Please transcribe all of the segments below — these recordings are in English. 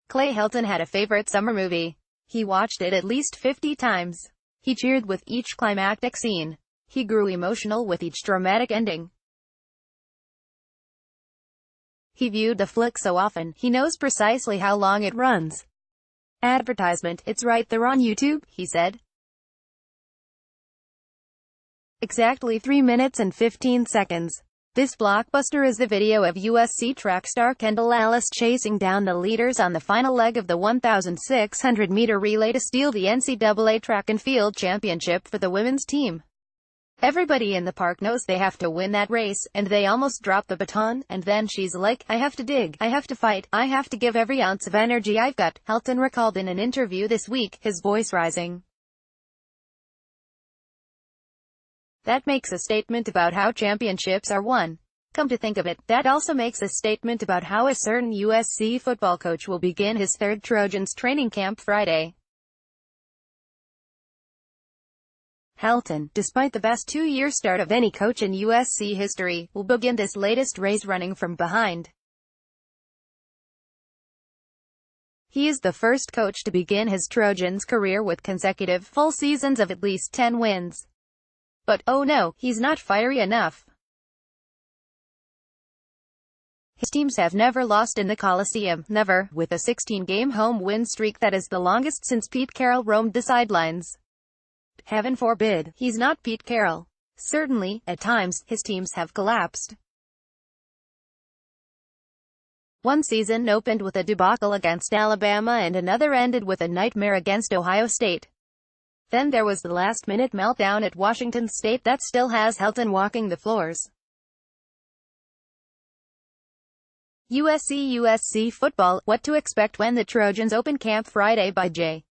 Clay Helton had a favorite summer movie. He watched it at least 50 times. He cheered with each climactic scene. He grew emotional with each dramatic ending. He viewed the flick so often, he knows precisely how long it runs. Advertisement, it's right there on YouTube, he said. Exactly 3 minutes and 15 seconds. This blockbuster is the video of USC track star Kendall Ellis chasing down the leaders on the final leg of the 1,600-meter relay to steal the NCAA track and field championship for the women's team. Everybody in the park knows they have to win that race, and they almost drop the baton, and then she's like, I have to dig, I have to fight, I have to give every ounce of energy I've got, Helton recalled in an interview this week, his voice rising. That makes a statement about how championships are won. Come to think of it, that also makes a statement about how a certain USC football coach will begin his third Trojans training camp Friday. Helton, despite the best two-year start of any coach in USC history, will begin this latest race running from behind. He is the first coach to begin his Trojans career with consecutive, full seasons of at least 10 wins. But, oh no, he's not fiery enough. His teams have never lost in the Coliseum, never, with a 16-game home win streak that is the longest since Pete Carroll roamed the sidelines. Heaven forbid, he's not Pete Carroll. Certainly, at times, his teams have collapsed. One season opened with a debacle against Alabama and another ended with a nightmare against Ohio State. Then there was the last-minute meltdown at Washington State that still has Helton walking the floors. USC football, what to expect when the Trojans open camp Friday by J.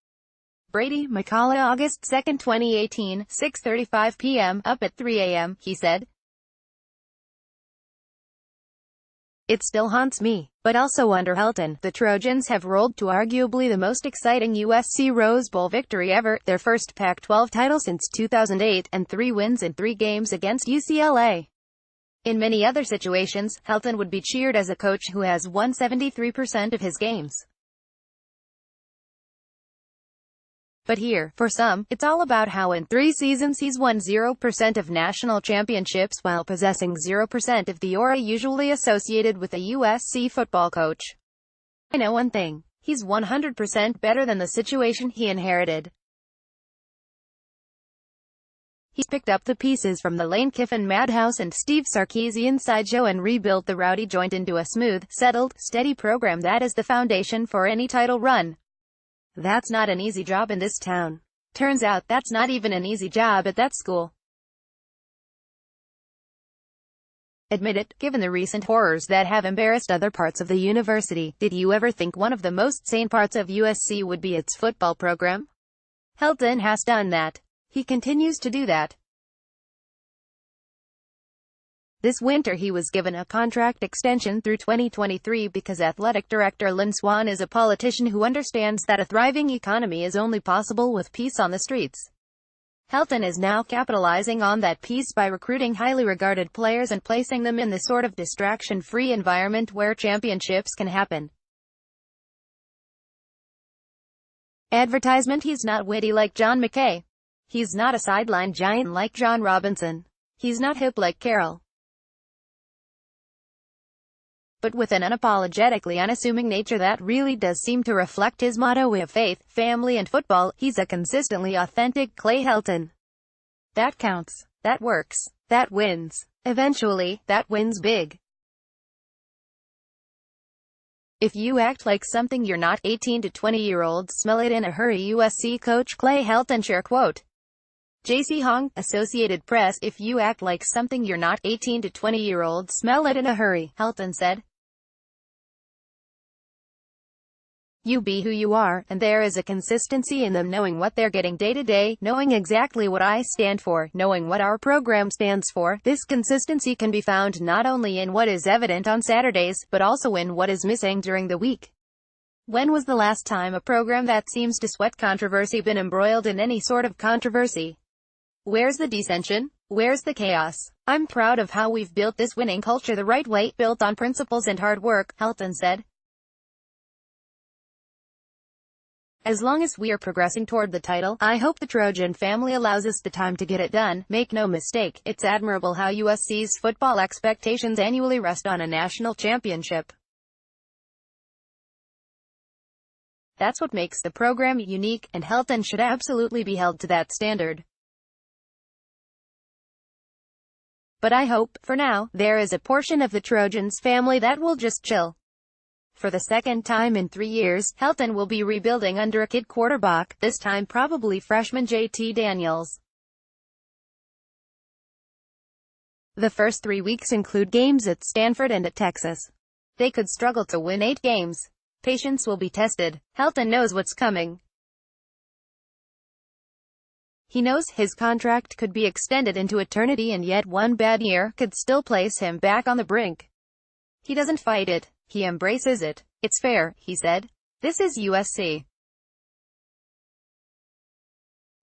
Brady McCullough August 2, 2018, 6:35 p.m., up at 3 a.m., he said. It still haunts me, but also under Helton, the Trojans have rolled to arguably the most exciting USC Rose Bowl victory ever, their first Pac-12 title since 2008, and 3 wins in 3 games against UCLA. In many other situations, Helton would be cheered as a coach who has won 73% of his games. But here, for some, it's all about how in 3 seasons he's won 0% of national championships while possessing 0% of the aura usually associated with a USC football coach. I know one thing. He's 100% better than the situation he inherited. He's picked up the pieces from the Lane Kiffin madhouse and Steve Sarkisian sideshow and rebuilt the rowdy joint into a smooth, settled, steady program that is the foundation for any title run. That's not an easy job in this town. Turns out that's not even an easy job at that school. Admit it, given the recent horrors that have embarrassed other parts of the university, did you ever think one of the most sane parts of USC would be its football program? Helton has done that. He continues to do that. This winter he was given a contract extension through 2023 because athletic director Lynn Swann is a politician who understands that a thriving economy is only possible with peace on the streets. Helton is now capitalizing on that peace by recruiting highly regarded players and placing them in the sort of distraction-free environment where championships can happen. Advertisement. He's not witty like John McKay. He's not a sideline giant like John Robinson. He's not hip like Carroll. But with an unapologetically unassuming nature that really does seem to reflect his motto of faith, family and football, he's a consistently authentic Clay Helton. That counts. That works. That wins. Eventually, that wins big. If you act like something you're not, 18 to 20-year-olds smell it in a hurry. USC coach Clay Helton share quote. J.C. Hong, Associated Press. If you act like something you're not, 18 to 20-year-olds smell it in a hurry, Helton said. You be who you are, and there is a consistency in them knowing what they're getting day to day, knowing exactly what I stand for, knowing what our program stands for. This consistency can be found not only in what is evident on Saturdays, but also in what is missing during the week. When was the last time a program that seems to sweat controversy been embroiled in any sort of controversy? Where's the dissension? Where's the chaos? I'm proud of how we've built this winning culture the right way, built on principles and hard work, Helton said. As long as we are progressing toward the title, I hope the Trojan family allows us the time to get it done. Make no mistake, it's admirable how USC's football expectations annually rest on a national championship. That's what makes the program unique, and Helton should absolutely be held to that standard. But I hope, for now, there is a portion of the Trojans family that will just chill. For the second time in 3 years, Helton will be rebuilding under a kid quarterback, this time probably freshman JT Daniels. The first 3 weeks include games at Stanford and at Texas. They could struggle to win 8 games. Patience will be tested. Helton knows what's coming. He knows his contract could be extended into eternity, and yet one bad year could still place him back on the brink. He doesn't fight it. He embraces it. It's fair, he said. This is USC.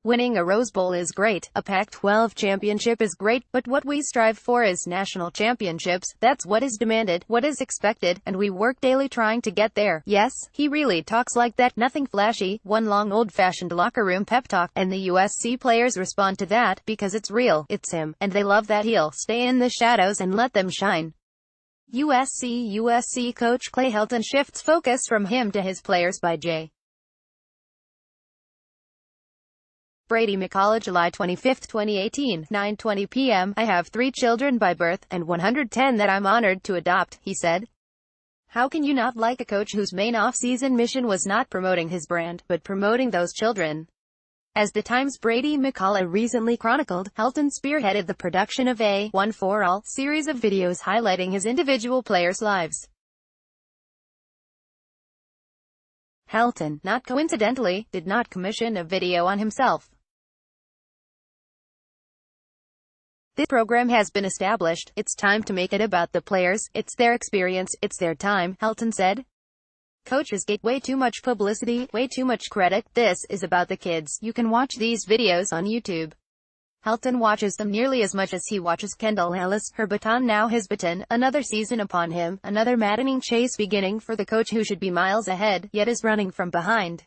Winning a Rose Bowl is great, a Pac-12 championship is great, but what we strive for is national championships. That's what is demanded, what is expected, and we work daily trying to get there. Yes, he really talks like that, nothing flashy, one long old-fashioned locker room pep talk, and the USC players respond to that, because it's real, it's him, and they love that he'll stay in the shadows and let them shine. USC coach Clay Helton shifts focus from him to his players by J. Brady McCullough, July 25, 2018, 9:20 p.m. I have 3 children by birth, and 110 that I'm honored to adopt, he said. How can you not like a coach whose main off-season mission was not promoting his brand, but promoting those children? As the Times' Brady McCullough recently chronicled, Helton spearheaded the production of a One for All series of videos highlighting his individual players' lives. Helton, not coincidentally, did not commission a video on himself. This program has been established. It's time to make it about the players. It's their experience. It's their time, Helton said. Coaches get way too much publicity, way too much credit. This is about the kids. You can watch these videos on YouTube. Helton watches them nearly as much as he watches Kendall Ellis. Her baton now his baton. Another season upon him. Another maddening chase beginning for the coach who should be miles ahead, yet is running from behind.